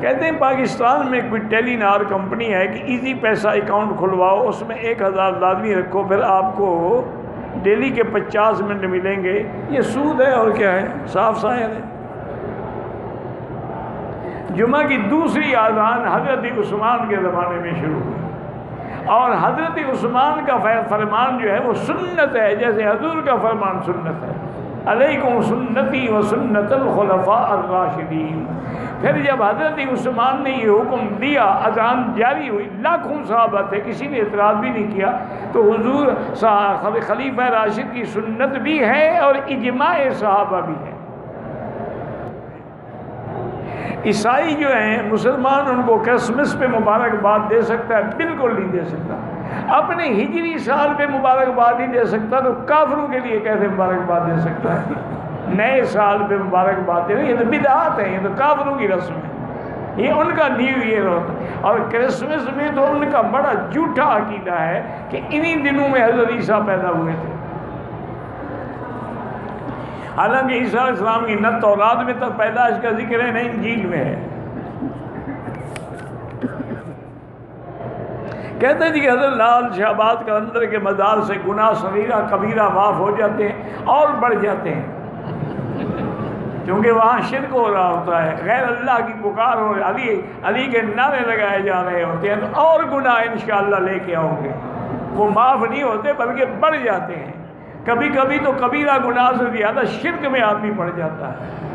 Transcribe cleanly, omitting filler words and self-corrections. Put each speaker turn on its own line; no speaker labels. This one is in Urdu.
کہتے ہیں پاکستان میں کوئی ٹیلی نار کمپنی ہے کہ ایزی پیسہ اکاؤنٹ کھلواؤ، اس میں 1000 لازمی رکھو، پھر آپ کو ڈیلی کے 50 منٹ ملیں گے۔ یہ سود ہے اور کیا ہے، صاف ظاہر ہے۔ جمعہ کی دوسری اذان حضرت عثمان کے زمانے میں شروع ہوئی، اور حضرت عثمان کا فرمان جو ہے وہ سنت ہے، جیسے حضور کا فرمان سنت ہے، علیکم سنتی و سنت الخلفاء الراشدین۔ پھر جب حضرت عثمان نے یہ حکم دیا، اذان جاری ہوئی، لاکھوں صحابہ تھے، کسی نے اعتراض بھی نہیں کیا، تو حضور خلیفہ راشد کی سنت بھی ہے اور اجماع صحابہ بھی ہے۔ عیسائی جو ہیں مسلمان، ان کو کرسمس پہ مبارکباد دے سکتا ہے؟ بالکل نہیں دے سکتا۔ اپنے ہجری سال پہ مبارکباد نہیں دے سکتا، تو کافروں کے لیے کیسے مبارکباد دے سکتا ہے؟ نئے سال پہ مبارکباد دے، یہ تو بدعات ہے، یہ تو کافروں کی رسم ہے، یہ ان کا نیو ایئر ہوتا ہے۔ اور کرسمس میں تو ان کا بڑا جھوٹا عقیدہ ہے کہ انہی دنوں میں حضرت عیسیٰ پیدا ہوئے تھے، حالانکہ عیسیٰ علیہ السلام کی نہ تورات میں تک پیدائش کا ذکر ہے، نہ انجیل میں ہے۔ کہتے ہیں کہ حضرت لال شہباز قلندر کے مزار سے گناہ صغیرہ کبیرہ معاف ہو جاتے ہیں اور بڑھ جاتے ہیں، کیونکہ وہاں شرک ہو رہا ہوتا ہے، غیر اللہ کی پکار ہو رہی، علی کے نعرے لگائے جا رہے ہوتے ہیں، تو اور گناہ انشاءاللہ لے کے آؤ گے، وہ معاف نہیں ہوتے بلکہ بڑھ جاتے ہیں۔ کبھی کبھی تو کبیرہ گناہ سے زیادہ شرک میں آدمی پڑ جاتا ہے۔